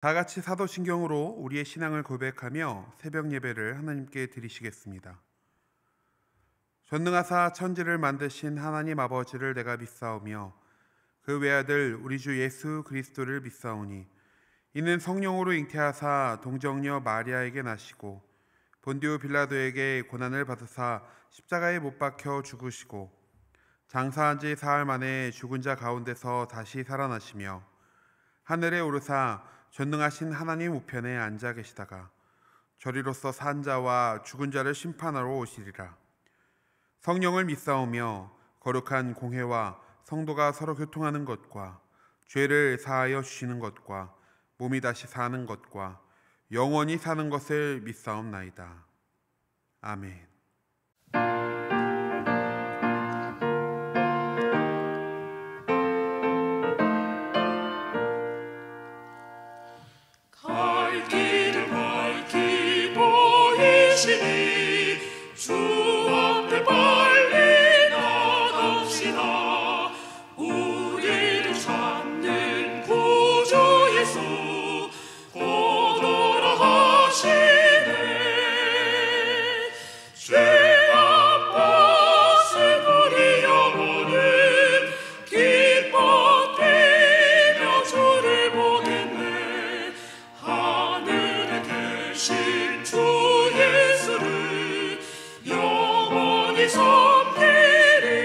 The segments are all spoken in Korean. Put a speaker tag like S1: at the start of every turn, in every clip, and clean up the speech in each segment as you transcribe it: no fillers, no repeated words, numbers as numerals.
S1: 다 같이 사도신경으로 우리의 신앙을 고백하며 새벽 예배를 하나님께 드리시겠습니다. 전능하사 천지를 만드신 하나님 아버지를 내가 믿사오며 그 외아들 우리 주 예수 그리스도를 믿사오니 이는 성령으로 잉태하사 동정녀 마리아에게 나시고 본디오 빌라도에게 고난을 받으사 십자가에 못 박혀 죽으시고 장사한 지 사흘 만에 죽은 자 가운데서 다시 살아나시며 하늘에 오르사 전능하신 하나님 우편에 앉아 계시다가 저리로서 산 자와 죽은 자를 심판하러 오시리라. 성령을 믿사오며 거룩한 공회와 성도가 서로 교통하는 것과 죄를 사하여 주시는 것과 몸이 다시 사는 것과 영원히 사는 것을 믿사옵나이다. 아멘.
S2: 갈 길을 밝히 보이시니 주 앞에 빨리 나갑시다. 우리를 찾는 구주 예수 곧 오라 하시네. 죄 아파서 우리 영혼은 기뻐 뛰며 주를 보겠네. 하늘에 계신 주 예수를 영원히 섬기리.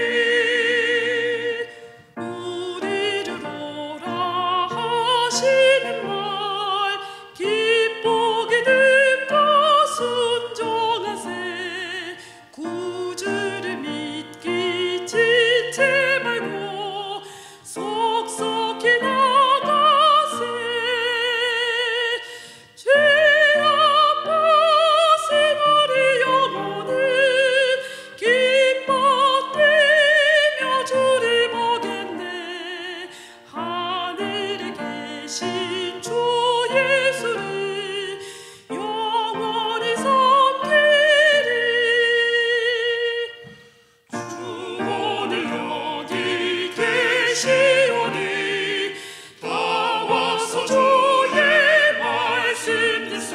S2: 우리를 오라 하시는 말 기쁘게 듣고 순종하세. 구주를 믿기 지체 말고 속속히 나가세. 죄 아파서 우리 영혼은 기뻐 뛰며 주를 보겠네. 하늘에 계신 주 예수를 영원히 섬기리. 주 오늘 여기 계시오니 다 와서 주의 말씀 듣세.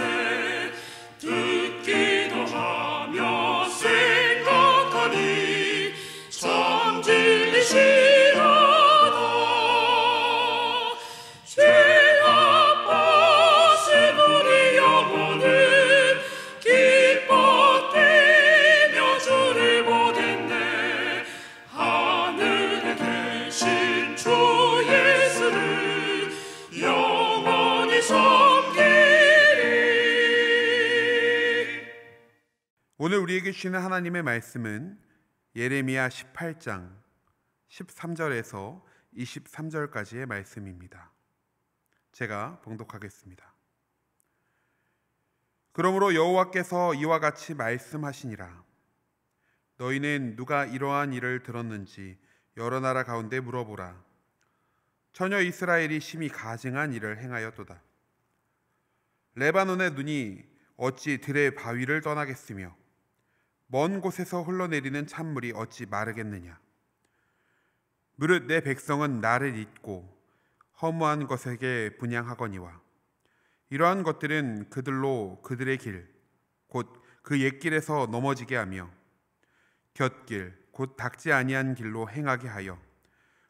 S2: 듣기도 하며 생각하니 참 진리시로다. 죄 아파서 우리 영혼은 기뻐 뛰며 주를 보겠네. 하늘에 계신 주 예수를 영원히 섬기리.
S1: 오늘 우리에게 주시는 하나님의 말씀은 예레미야 18장 13절에서 23절까지의 말씀입니다. 제가 봉독하겠습니다. 그러므로 여호와께서 이와 같이 말씀하시니라. 너희는 누가 이러한 일을 들었는지 여러 나라 가운데 물어보라. 처녀 이스라엘이 심히 가증한 일을 행하였도다. 레바논의 눈이 어찌 들의 바위를 떠나겠으며 먼 곳에서 흘러내리는 찬물이 어찌 마르겠느냐. 무릇 내 백성은 나를 잊고 허무한 것에게 분향하거니와 이러한 것들은 그들로 그들의 길 곧 그 옛길에서 넘어지게 하며 곁길 곧 닦지 아니한 길로 행하게 하여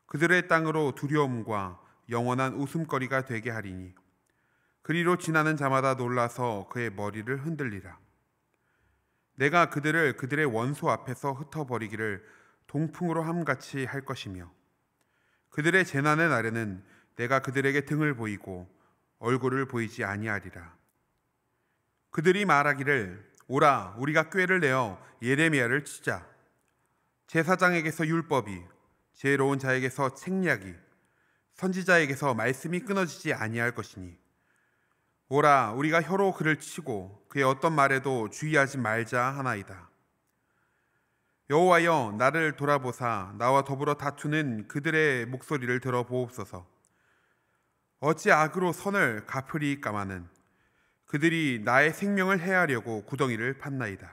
S1: 그들의 땅으로 두려움과 영원한 웃음거리가 되게 하리니 그리로 지나는 자마다 놀라서 그의 머리를 흔들리라. 내가 그들을 그들의 원수 앞에서 흩어버리기를 동풍으로 함같이 할 것이며 그들의 재난의 날에는 내가 그들에게 등을 보이고 얼굴을 보이지 아니하리라. 그들이 말하기를 오라 우리가 꾀를 내어 예레미야를 치자. 제사장에게서 율법이 지혜로운 자에게서 책략이 선지자에게서 말씀이 끊어지지 아니할 것이니 오라 우리가 혀로 그를 치고 그의 어떤 말에도 주의하지 말자 하나이다. 여호와여 나를 돌아보사 나와 더불어 다투는 그들의 목소리를 들어보옵소서. 어찌 악으로 선을 갚으리까마는 그들이 나의 생명을 해하려고 구덩이를 팠나이다.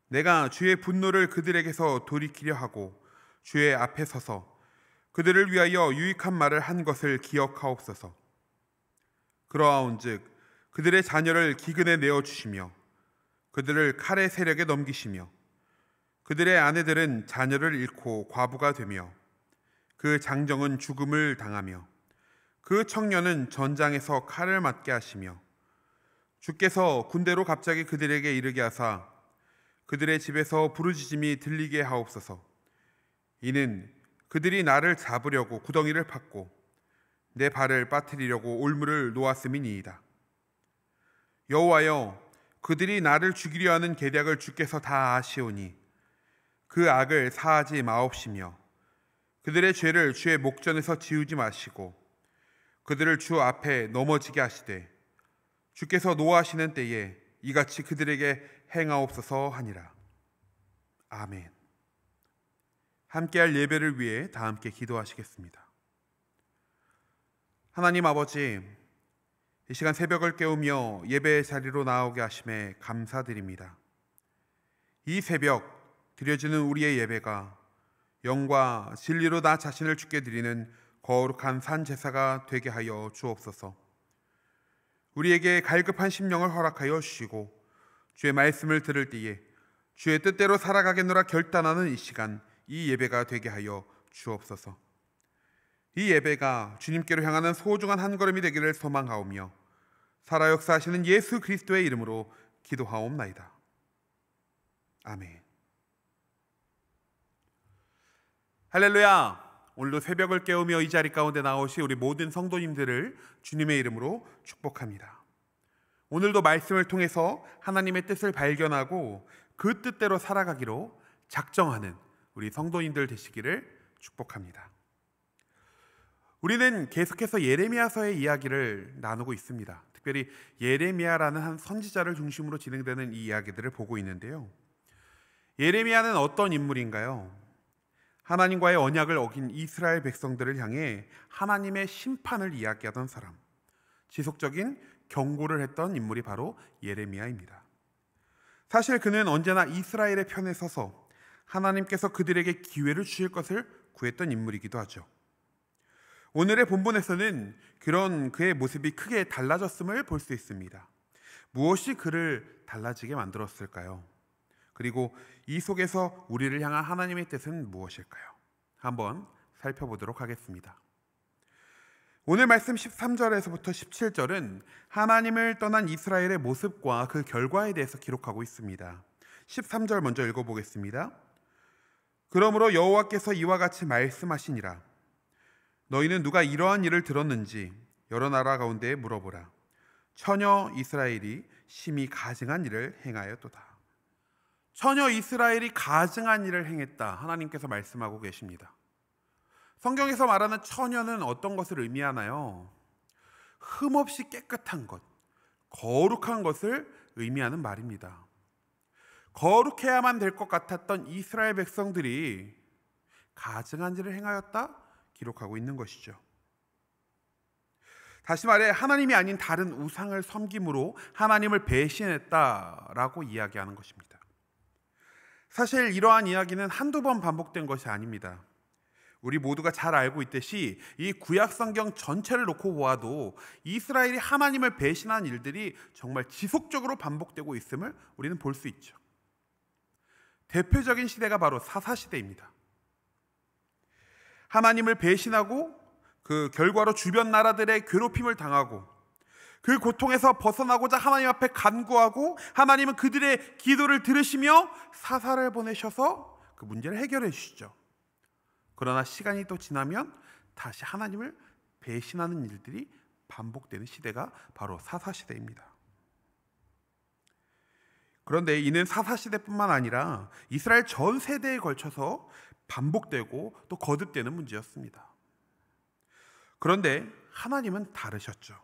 S1: 내가 주의 분노를 그들에게서 돌이키려 하고 주의 앞에 서서 그들을 위하여 유익한 말을 한 것을 기억하옵소서. 그러하온즉 그들의 자녀를 기근에 내어 주시며 그들을 칼의 세력에 넘기시며 그들의 아내들은 자녀를 잃고 과부가 되며 그 장정은 죽음을 당하며 그 청년은 전장에서 칼을 맞게 하시며 주께서 군대로 갑자기 그들에게 이르게 하사 그들의 집에서 부르짖음이 들리게 하옵소서. 이는 그들이 나를 잡으려고 구덩이를 팠고 내 발을 빠뜨리려고 올무를 놓았음이니이다. 여호와여, 그들이 나를 죽이려 하는 계략을 주께서 다 아시오니 그 악을 사하지 마옵시며 그들의 죄를 주의 목전에서 지우지 마시고 그들을 주 앞에 넘어지게 하시되 주께서 노하시는 때에 이같이 그들에게 행하옵소서 하니라. 아멘. 함께할 예배를 위해 다 함께 기도하시겠습니다. 하나님 아버지, 이 시간 새벽을 깨우며 예배의 자리로 나오게 하심에 감사드립니다. 이 새벽 드려지는 우리의 예배가 영과 진리로 나 자신을 주께 드리는 거룩한 산제사가 되게 하여 주옵소서. 우리에게 갈급한 심령을 허락하여 주시고 주의 말씀을 들을 때에 주의 뜻대로 살아가겠노라 결단하는 이 시간, 이 예배가 되게 하여 주옵소서. 이 예배가 주님께로 향하는 소중한 한 걸음이 되기를 소망하오며 살아 역사하시는 예수 그리스도의 이름으로 기도하옵나이다. 아멘. 할렐루야. 오늘도 새벽을 깨우며 이 자리 가운데 나오시 우리 모든 성도님들을 주님의 이름으로 축복합니다. 오늘도 말씀을 통해서 하나님의 뜻을 발견하고 그 뜻대로 살아가기로 작정하는 우리 성도님들 되시기를 축복합니다. 우리는 계속해서 예레미야서의 이야기를 나누고 있습니다. 특별히 예레미야라는 한 선지자를 중심으로 진행되는 이 이야기들을 보고 있는데요. 예레미야는 어떤 인물인가요? 하나님과의 언약을 어긴 이스라엘 백성들을 향해 하나님의 심판을 이야기하던 사람, 지속적인 경고를 했던 인물이 바로 예레미야입니다. 사실 그는 언제나 이스라엘의 편에 서서 하나님께서 그들에게 기회를 주실 것을 구했던 인물이기도 하죠. 오늘의 본문에서는 그런 그의 모습이 크게 달라졌음을 볼 수 있습니다. 무엇이 그를 달라지게 만들었을까요? 그리고 이 속에서 우리를 향한 하나님의 뜻은 무엇일까요? 한번 살펴보도록 하겠습니다. 오늘 말씀 13절에서부터 17절은 하나님을 떠난 이스라엘의 모습과 그 결과에 대해서 기록하고 있습니다. 13절 먼저 읽어보겠습니다. 그러므로 여호와께서 이와 같이 말씀하시니라. 너희는 누가 이러한 일을 들었는지 여러 나라 가운데 물어보라. 처녀 이스라엘이 심히 가증한 일을 행하였도다. 처녀 이스라엘이 가증한 일을 행했다. 하나님께서 말씀하고 계십니다. 성경에서 말하는 처녀는 어떤 것을 의미하나요? 흠없이 깨끗한 것, 거룩한 것을 의미하는 말입니다. 거룩해야만 될 것 같았던 이스라엘 백성들이 가증한 일을 행하였다? 기록하고 있는 것이죠. 다시 말해 하나님이 아닌 다른 우상을 섬김으로 하나님을 배신했다라고 이야기하는 것입니다. 사실 이러한 이야기는 한두 번 반복된 것이 아닙니다. 우리 모두가 잘 알고 있듯이 이 구약 성경 전체를 놓고 보아도 이스라엘이 하나님을 배신한 일들이 정말 지속적으로 반복되고 있음을 우리는 볼 수 있죠. 대표적인 시대가 바로 사사시대입니다. 하나님을 배신하고 그 결과로 주변 나라들의 괴롭힘을 당하고 그 고통에서 벗어나고자 하나님 앞에 간구하고 하나님은 그들의 기도를 들으시며 사사를 보내셔서 그 문제를 해결해 주시죠. 그러나 시간이 또 지나면 다시 하나님을 배신하는 일들이 반복되는 시대가 바로 사사시대입니다. 그런데 이는 사사시대뿐만 아니라 이스라엘 전 세대에 걸쳐서 반복되고 또 거듭되는 문제였습니다. 그런데 하나님은 다르셨죠.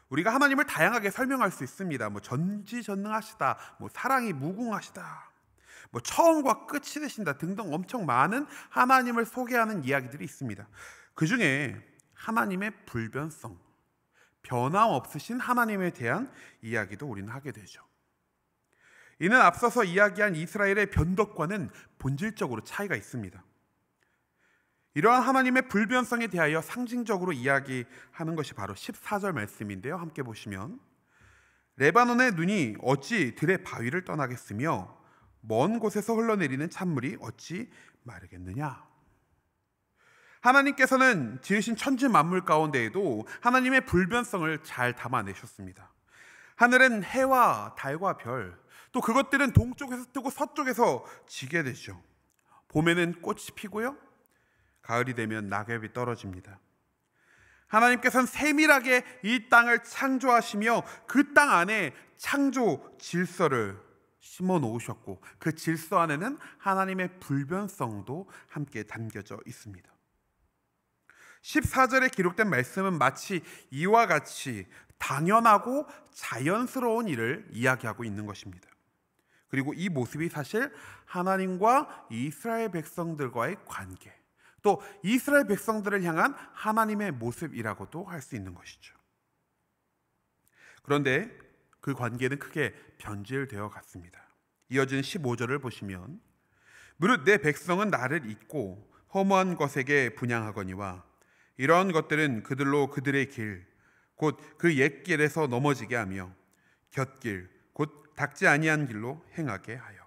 S1: 우리가 하나님을 다양하게 설명할 수 있습니다. 전지전능하시다, 사랑이 무궁하시다, 처음과 끝이 되신다 등등 엄청 많은 하나님을 소개하는 이야기들이 있습니다. 그 중에 하나님의 불변성, 변함없으신 하나님에 대한 이야기도 우리는 하게 되죠. 이는 앞서서 이야기한 이스라엘의 변덕과는 본질적으로 차이가 있습니다. 이러한 하나님의 불변성에 대하여 상징적으로 이야기하는 것이 바로 14절 말씀인데요. 함께 보시면 레바논의 눈이 어찌 들의 바위를 떠나겠으며 먼 곳에서 흘러내리는 찬물이 어찌 마르겠느냐. 하나님께서는 지으신 천지 만물 가운데에도 하나님의 불변성을 잘 담아내셨습니다. 하늘은 해와 달과 별, 또 그것들은 동쪽에서 뜨고 서쪽에서 지게 되죠. 봄에는 꽃이 피고요, 가을이 되면 낙엽이 떨어집니다. 하나님께서는 세밀하게 이 땅을 창조하시며 그 땅 안에 창조 질서를 심어 놓으셨고, 그 질서 안에는 하나님의 불변성도 함께 담겨져 있습니다. 14절에 기록된 말씀은 마치 이와 같이 당연하고 자연스러운 일을 이야기하고 있는 것입니다. 그리고 이 모습이 사실 하나님과 이스라엘 백성들과의 관계, 또 이스라엘 백성들을 향한 하나님의 모습이라고도 할 수 있는 것이죠. 그런데 그 관계는 크게 변질되어 갔습니다. 이어진 15절을 보시면 무릇 내 백성은 나를 잊고 허무한 것에게 분향하거니와 이러한 것들은 그들로 그들의 길 곧 그 옛 길에서 넘어지게 하며 곁길 곧 닦지 아니한 길로 행하게 하여.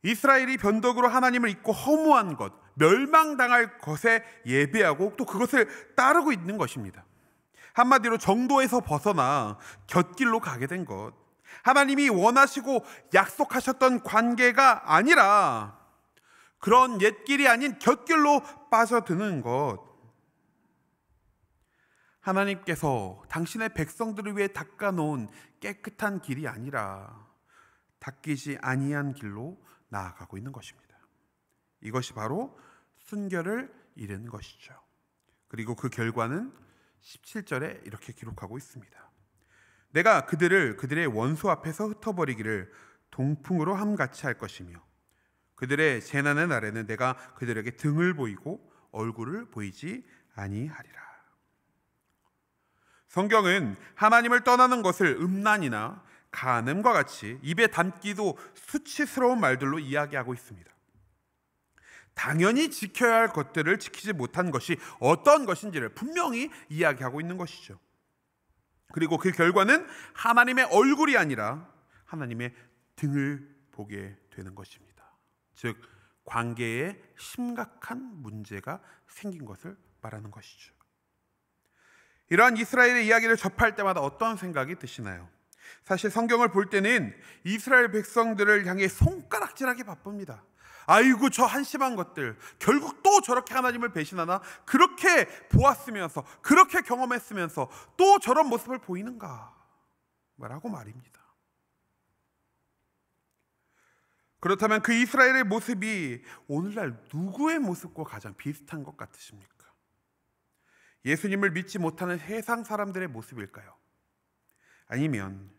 S1: 이스라엘이 변덕으로 하나님을 잊고 허무한 것, 멸망당할 것에 예배하고 또 그것을 따르고 있는 것입니다. 한마디로 정도에서 벗어나 곁길로 가게 된 것, 하나님이 원하시고 약속하셨던 관계가 아니라 그런 옛길이 아닌 곁길로 빠져드는 것, 하나님께서 당신의 백성들을 위해 닦아놓은 깨끗한 길이 아니라 닦이지 아니한 길로 나아가고 있는 것입니다. 이것이 바로 순결을 잃은 것이죠. 그리고 그 결과는 17절에 이렇게 기록하고 있습니다. 내가 그들을 그들의 원수 앞에서 흩어버리기를 동풍으로 함같이 할 것이며 그들의 재난의 날에는 내가 그들에게 등을 보이고 얼굴을 보이지 아니하리라. 성경은 하나님을 떠나는 것을 음란이나 간음과 같이 입에 담기도 수치스러운 말들로 이야기하고 있습니다. 당연히 지켜야 할 것들을 지키지 못한 것이 어떤 것인지를 분명히 이야기하고 있는 것이죠. 그리고 그 결과는 하나님의 얼굴이 아니라 하나님의 등을 보게 되는 것입니다. 즉 관계에 심각한 문제가 생긴 것을 말하는 것이죠. 이러한 이스라엘의 이야기를 접할 때마다 어떤 생각이 드시나요? 사실 성경을 볼 때는 이스라엘 백성들을 향해 손가락질하기 바쁩니다. 아이고 저 한심한 것들, 결국 또 저렇게 하나님을 배신하나? 그렇게 보았으면서, 그렇게 경험했으면서 또 저런 모습을 보이는가? 라고 말입니다. 그렇다면 그 이스라엘의 모습이 오늘날 누구의 모습과 가장 비슷한 것 같으십니까? 예수님을 믿지 못하는 세상 사람들의 모습일까요? 아니면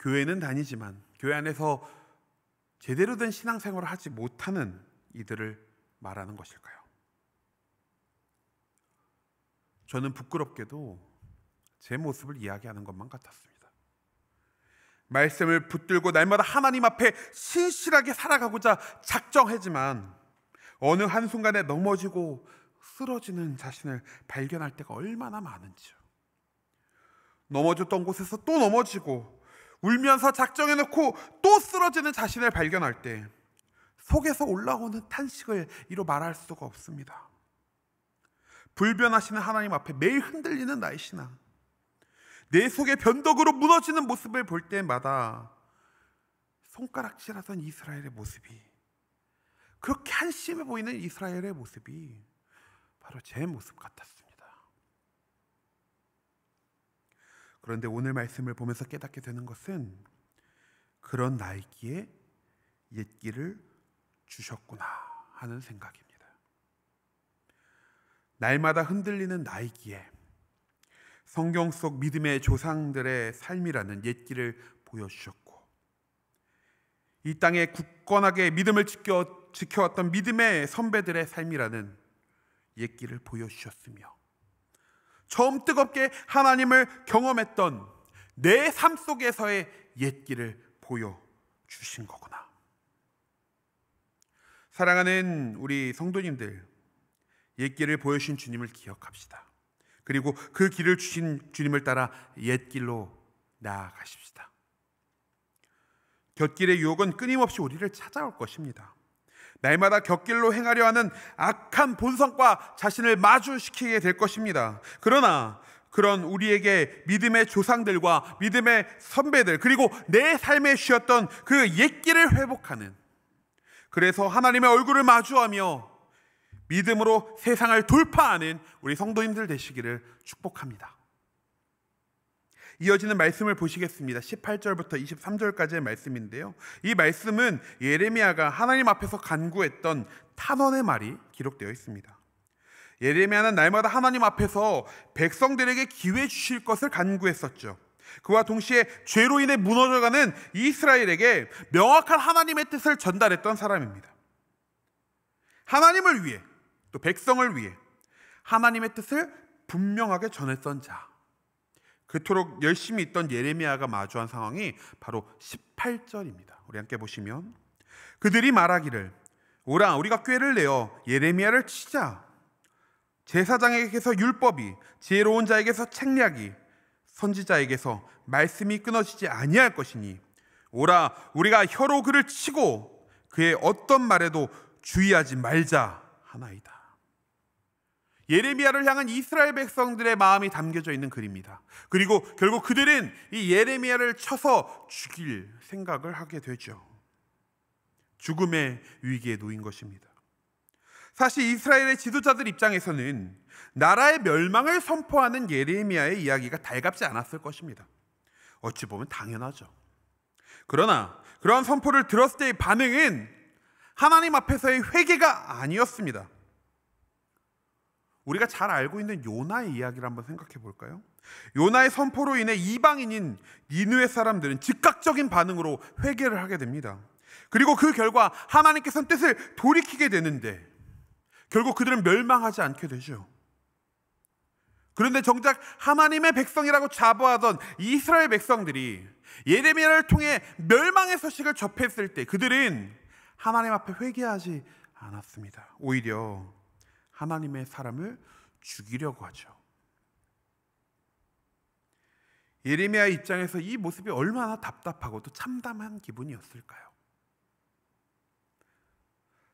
S1: 교회는 다니지만 교회 안에서 제대로 된 신앙생활을 하지 못하는 이들을 말하는 것일까요? 저는 부끄럽게도 제 모습을 이야기하는 것만 같았습니다. 말씀을 붙들고 날마다 하나님 앞에 신실하게 살아가고자 작정하지만 어느 한순간에 넘어지고 쓰러지는 자신을 발견할 때가 얼마나 많은지요. 넘어졌던 곳에서 또 넘어지고 울면서 작정해놓고 또 쓰러지는 자신을 발견할 때 속에서 올라오는 탄식을 이루 말할 수가 없습니다. 불변하시는 하나님 앞에 매일 흔들리는 나의 신앙, 내 속에 변덕으로 무너지는 모습을 볼 때마다 손가락질하던 이스라엘의 모습이, 그렇게 한심해 보이는 이스라엘의 모습이 바로 제 모습 같았습니다. 그런데 오늘 말씀을 보면서 깨닫게 되는 것은 그런 나이기에 옛길을 주셨구나 하는 생각입니다. 날마다 흔들리는 나이기에 성경 속 믿음의 조상들의 삶이라는 옛길을 보여주셨고, 이 땅에 굳건하게 믿음을 지켜왔던 믿음의 선배들의 삶이라는 옛길을 보여주셨으며, 처음 뜨겁게 하나님을 경험했던 내 삶 속에서의 옛길을 보여주신 거구나. 사랑하는 우리 성도님들, 옛 길을 보여주신 주님을 기억합시다. 그리고 그 길을 주신 주님을 따라 옛 길로 나아가십시다. 곁길의 유혹은 끊임없이 우리를 찾아올 것입니다. 날마다 곁길로 행하려 하는 악한 본성과 자신을 마주시키게 될 것입니다. 그러나 그런 우리에게 믿음의 조상들과 믿음의 선배들, 그리고 내 삶에 쉬었던 그 옛길을 회복하는, 그래서 하나님의 얼굴을 마주하며 믿음으로 세상을 돌파하는 우리 성도님들 되시기를 축복합니다. 이어지는 말씀을 보시겠습니다. 18절부터 23절까지의 말씀인데요, 이 말씀은 예레미야가 하나님 앞에서 간구했던 탄원의 말이 기록되어 있습니다. 예레미야는 날마다 하나님 앞에서 백성들에게 기회 주실 것을 간구했었죠. 그와 동시에 죄로 인해 무너져가는 이스라엘에게 명확한 하나님의 뜻을 전달했던 사람입니다. 하나님을 위해, 또 백성을 위해 하나님의 뜻을 분명하게 전했던 자, 그토록 열심히 있던 예레미야가 마주한 상황이 바로 18절입니다. 우리 함께 보시면, 그들이 말하기를 오라 우리가 꾀를 내어 예레미야를 치자. 제사장에게서 율법이, 지혜로운 자에게서 책략이, 선지자에게서 말씀이 끊어지지 아니할 것이니 오라 우리가 혀로 그를 치고 그의 어떤 말에도 주의하지 말자 하나이다. 예레미야를 향한 이스라엘 백성들의 마음이 담겨져 있는 글입니다. 그리고 결국 그들은 이 예레미야를 쳐서 죽일 생각을 하게 되죠. 죽음의 위기에 놓인 것입니다. 사실 이스라엘의 지도자들 입장에서는 나라의 멸망을 선포하는 예레미야의 이야기가 달갑지 않았을 것입니다. 어찌 보면 당연하죠. 그러나 그러한 선포를 들었을 때의 반응은 하나님 앞에서의 회개가 아니었습니다. 우리가 잘 알고 있는 요나의 이야기를 한번 생각해 볼까요? 요나의 선포로 인해 이방인인 니느웨 사람들은 즉각적인 반응으로 회개를 하게 됩니다. 그리고 그 결과 하나님께서는 뜻을 돌이키게 되는데 결국 그들은 멸망하지 않게 되죠. 그런데 정작 하나님의 백성이라고 자부하던 이스라엘 백성들이 예레미야를 통해 멸망의 소식을 접했을 때 그들은 하나님 앞에 회개하지 않았습니다. 오히려 하나님의 사람을 죽이려고 하죠. 예레미야의 입장에서 이 모습이 얼마나 답답하고도 참담한 기분이었을까요?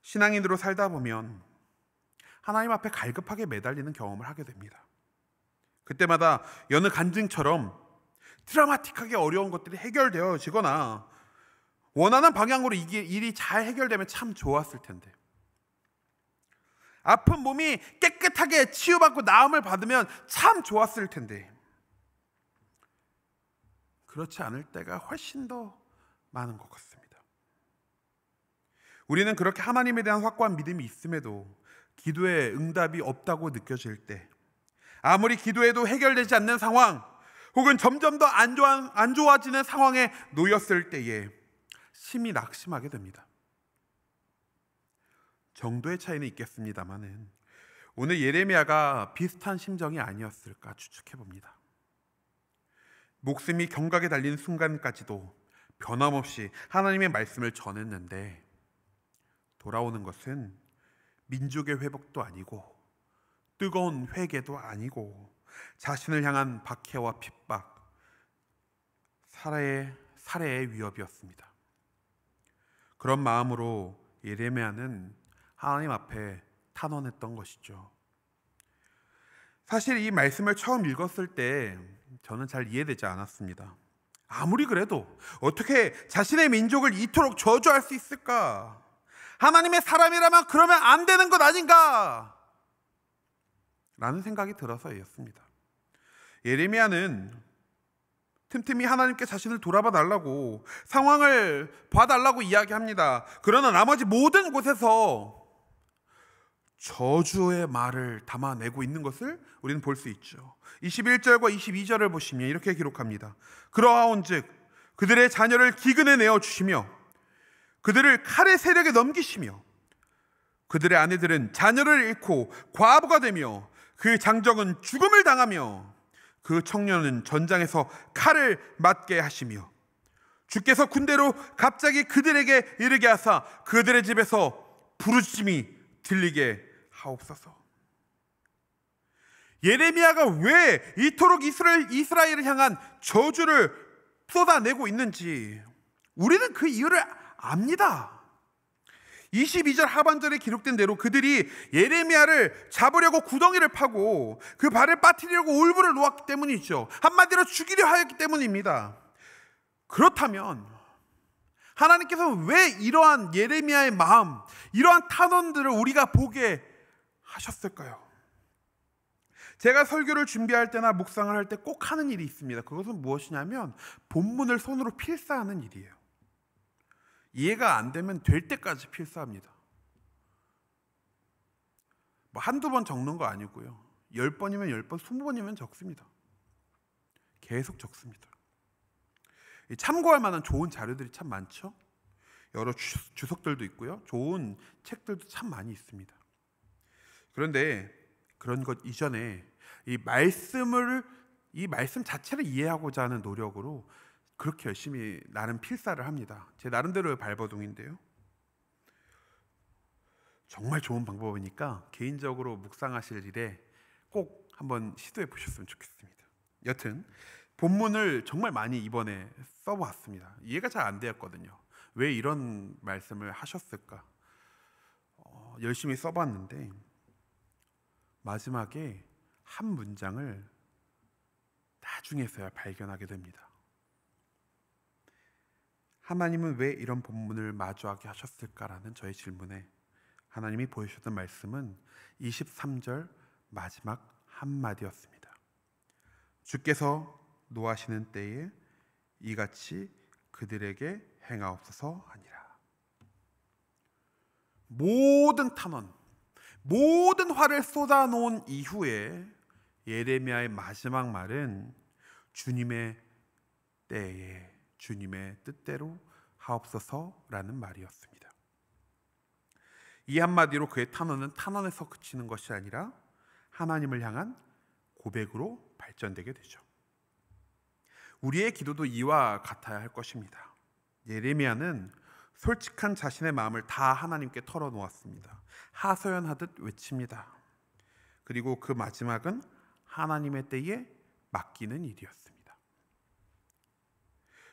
S1: 신앙인으로 살다 보면 하나님 앞에 갈급하게 매달리는 경험을 하게 됩니다. 그때마다 여느 간증처럼 드라마틱하게 어려운 것들이 해결되어지거나 원하는 방향으로 이게 일이 잘 해결되면 참 좋았을 텐데, 아픈 몸이 깨끗하게 치유받고 나음을 받으면 참 좋았을 텐데, 그렇지 않을 때가 훨씬 더 많은 것 같습니다. 우리는 그렇게 하나님에 대한 확고한 믿음이 있음에도 기도에 응답이 없다고 느껴질 때, 아무리 기도해도 해결되지 않는 상황, 혹은 점점 더 안 좋아지는 상황에 놓였을 때에 심히 낙심하게 됩니다. 정도의 차이는 있겠습니다만은 오늘 예레미야가 비슷한 심정이 아니었을까 추측해 봅니다. 목숨이 경각에 달린 순간까지도 변함없이 하나님의 말씀을 전했는데 돌아오는 것은 민족의 회복도 아니고 뜨거운 회개도 아니고 자신을 향한 박해와 핍박, 살해의 위협이었습니다. 그런 마음으로 예레미야는 하나님 앞에 탄원했던 것이죠. 사실 이 말씀을 처음 읽었을 때 저는 잘 이해되지 않았습니다. 아무리 그래도 어떻게 자신의 민족을 이토록 저주할 수 있을까? 하나님의 사람이라면 그러면 안 되는 것 아닌가? 라는 생각이 들어서였습니다. 예레미야는 틈틈이 하나님께 자신을 돌아봐 달라고, 상황을 봐달라고 이야기합니다. 그러나 나머지 모든 곳에서 저주의 말을 담아내고 있는 것을 우리는 볼 수 있죠. 21절과 22절을 보시면 이렇게 기록합니다. 그러하온즉 그들의 자녀를 기근에 내어 주시며 그들을 칼의 세력에 넘기시며 그들의 아내들은 자녀를 잃고 과부가 되며 그 장정은 죽음을 당하며 그 청년은 전장에서 칼을 맞게 하시며 주께서 군대로 갑자기 그들에게 이르게 하사 그들의 집에서 부르짖음이 들리게 하옵소서. 예레미야가 왜 이토록 이스라엘을 향한 저주를 쏟아내고 있는지 우리는 그 이유를 압니다. 22절 하반절에 기록된 대로 그들이 예레미야를 잡으려고 구덩이를 파고 그 발을 빠뜨리려고 울부를 놓았기 때문이죠. 한마디로 죽이려 하였기 때문입니다. 그렇다면 하나님께서는 왜 이러한 예레미야의 마음, 이러한 탄원들을 우리가 보게 하셨을까요? 제가 설교를 준비할 때나 묵상을 할 때 꼭 하는 일이 있습니다. 그것은 무엇이냐면 본문을 손으로 필사하는 일이에요. 이해가 안 되면 될 때까지 필사합니다. 뭐 한두 번 적는 거 아니고요. 10번이면 10번, 20번이면 적습니다. 계속 적습니다. 참고할 만한 좋은 자료들이 참 많죠. 여러 주석들도 있고요. 좋은 책들도 참 많이 있습니다. 그런데 그런 것 이전에 이 말씀 자체를 이해하고자 하는 노력으로 그렇게 열심히 나름 필사를 합니다. 제 나름대로의 발버둥인데요. 정말 좋은 방법이니까 개인적으로 묵상하실 일에 꼭 한번 시도해 보셨으면 좋겠습니다. 여튼 본문을 정말 많이 이번에 써보았습니다. 이해가 잘 안 되었거든요. 왜 이런 말씀을 하셨을까? 열심히 써봤는데 마지막에 한 문장을 나중에서야 발견하게 됩니다. 하나님은 왜 이런 본문을 마주하게 하셨을까라는 저의 질문에 하나님이 보여주셨던 말씀은 23절 마지막 한마디였습니다. 주께서 노하시는 때에 이같이 그들에게 행하옵소서 하니라. 모든 탄원, 모든 화를 쏟아놓은 이후에 예레미야의 마지막 말은 주님의 때에 주님의 뜻대로 하옵소서라는 말이었습니다. 이 한마디로 그의 탄원은 탄원에서 그치는 것이 아니라 하나님을 향한 고백으로 발전되게 되죠. 우리의 기도도 이와 같아야 할 것입니다. 예레미야는 솔직한 자신의 마음을 다 하나님께 털어놓았습니다. 하소연하듯 외칩니다. 그리고 그 마지막은 하나님의 때에 맡기는 일이었습니다.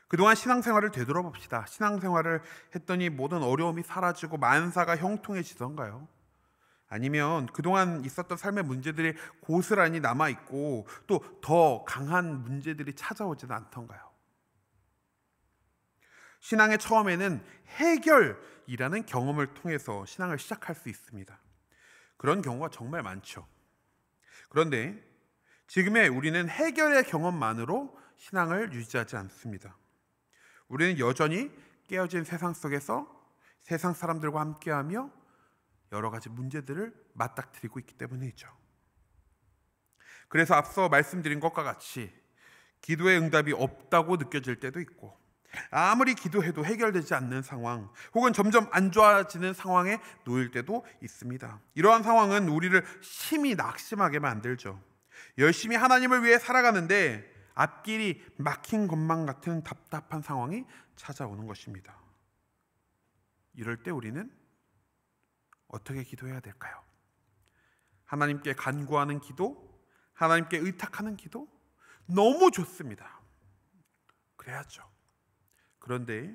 S1: 그동안 신앙생활을 되돌아봅시다. 신앙생활을 했더니 모든 어려움이 사라지고 만사가 형통해지던가요? 아니면 그동안 있었던 삶의 문제들이 고스란히 남아있고 또 더 강한 문제들이 찾아오지는 않던가요? 신앙의 처음에는 해결이라는 경험을 통해서 신앙을 시작할 수 있습니다. 그런 경우가 정말 많죠. 그런데 지금의 우리는 해결의 경험만으로 신앙을 유지하지 않습니다. 우리는 여전히 깨어진 세상 속에서 세상 사람들과 함께하며 여러 가지 문제들을 맞닥뜨리고 있기 때문이죠. 그래서 앞서 말씀드린 것과 같이 기도의 응답이 없다고 느껴질 때도 있고 아무리 기도해도 해결되지 않는 상황 혹은 점점 안 좋아지는 상황에 놓일 때도 있습니다. 이러한 상황은 우리를 심히 낙심하게 만들죠. 열심히 하나님을 위해 살아가는데 앞길이 막힌 것만 같은 답답한 상황이 찾아오는 것입니다. 이럴 때 우리는 어떻게 기도해야 될까요? 하나님께 간구하는 기도, 하나님께 의탁하는 기도 너무 좋습니다. 그래야죠. 그런데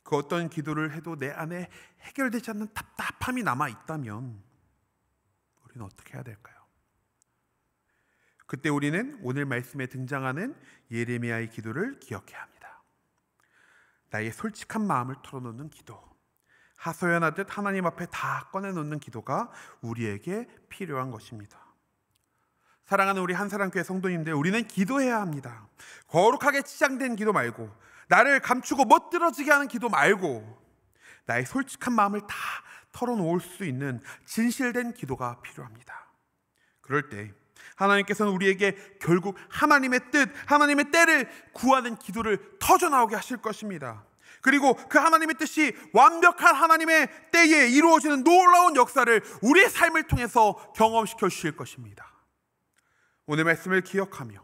S1: 그 어떤 기도를 해도 내 안에 해결되지 않는 답답함이 남아있다면 우리는 어떻게 해야 될까요? 그때 우리는 오늘 말씀에 등장하는 예레미야의 기도를 기억해야 합니다. 나의 솔직한 마음을 털어놓는 기도, 하소연하듯 하나님 앞에 다 꺼내놓는 기도가 우리에게 필요한 것입니다. 사랑하는 우리 한사랑교회 성도님들, 우리는 기도해야 합니다. 거룩하게 치장된 기도 말고, 나를 감추고 멋들어지게 하는 기도 말고, 나의 솔직한 마음을 다 털어놓을 수 있는 진실된 기도가 필요합니다. 그럴 때 하나님께서는 우리에게 결국 하나님의 뜻, 하나님의 때를 구하는 기도를 터져나오게 하실 것입니다. 그리고 그 하나님의 뜻이 완벽한 하나님의 때에 이루어지는 놀라운 역사를 우리의 삶을 통해서 경험시켜 주실 것입니다. 오늘 말씀을 기억하며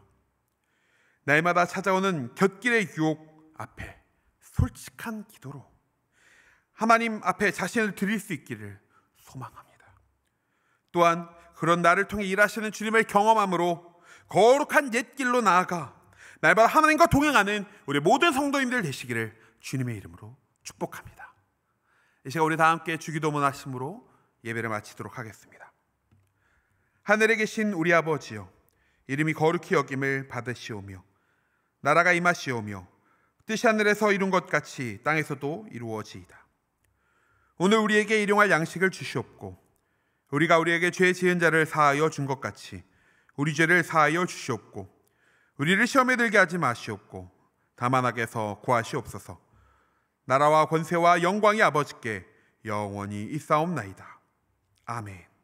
S1: 날마다 찾아오는 곁길의 유혹 앞에 솔직한 기도로 하나님 앞에 자신을 드릴 수 있기를 소망합니다. 또한 그런 나를 통해 일하시는 주님을 경험함으로 거룩한 옛길로 나아가 날마다 하나님과 동행하는 우리 모든 성도님들 되시기를 주님의 이름으로 축복합니다. 이 시간 우리 다 함께 주기도문 하심으로 예배를 마치도록 하겠습니다. 하늘에 계신 우리 아버지여, 이름이 거룩히 여김을 받으시오며 나라가 임하시오며 뜻이 하늘에서 이룬 것 같이 땅에서도 이루어지이다. 오늘 우리에게 일용할 양식을 주시옵고 우리가 우리에게 죄 지은 자를 사하여 준 것 같이 우리 죄를 사하여 주시옵고 우리를 시험에 들게 하지 마시옵고 다만 악에서 구하시옵소서. 나라와 권세와 영광이 아버지께 영원히 있사옵나이다. 아멘.